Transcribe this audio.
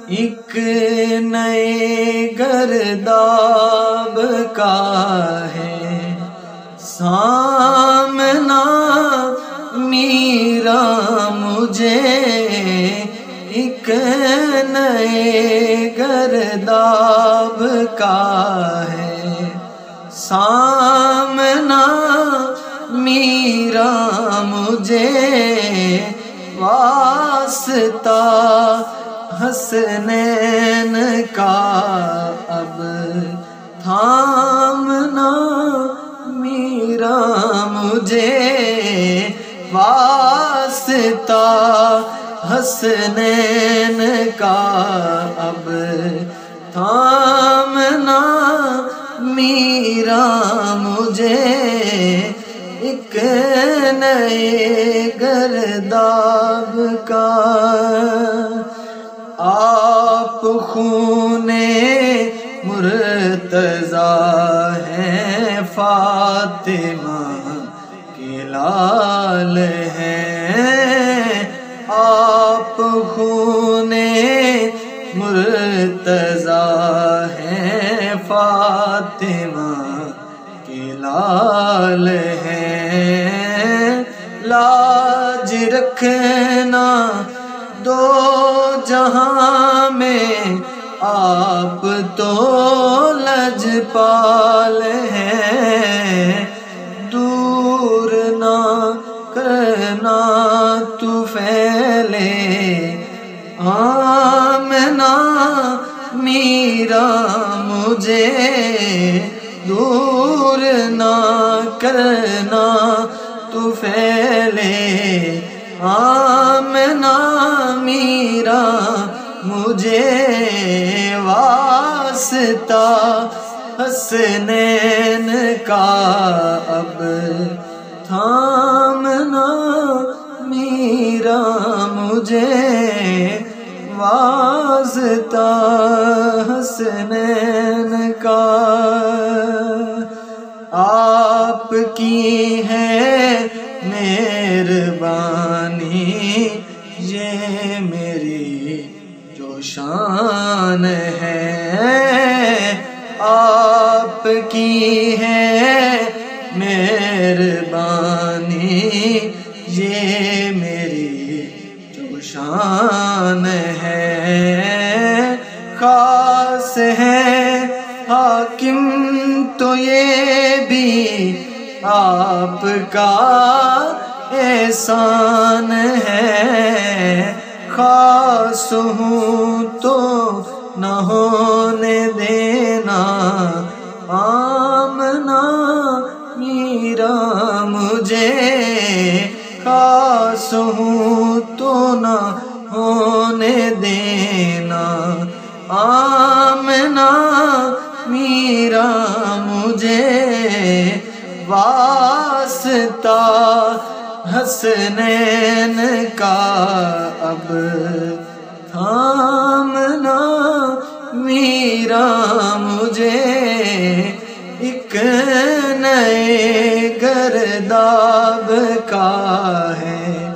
ایک نئے گرداب کا ہے سامنا میرا مجھے، ایک نئے گرداب کا ہے سامنا میرا مجھے، واسطہ حسنین کا اب تھامنا میرا مجھے، واسطہ حسنین کا اب تھامنا میرا مجھے، ایک نئے گرداب کا۔ آپ خون مرتضیٰ ہیں، فاطمہ کے لال ہیں، آپ خون مرتضیٰ ہیں، فاطمہ کے لال ہیں، لاج رکھنا دو جہاں میں آپ تو لجپال ہیں، دور نہ کرنا طفیل آمنہ میرا مجھے، دور نہ کرنا طفیل آمنہ میرا مجھے، واسطہ حسنین کا اب تھامنا میرا مجھے، واسطہ حسنین کا۔ آپ کی ہے مہربانی یہ میری جو شان ہے، آپ کی ہے مہربانی یہ میری جو شان ہے، خاص ہے حاکم تو یہ بھی آپ کا احسان ہے، خاص ہوں تو نہ ہونے دینا آمنہ میرا مجھے، خاص ہوں تو نہ ہونے دینا آمنہ میرا مجھے، واسطہ حسنین کا اب تھامنا میرا مجھے، ایک نئے گرداب کا ہے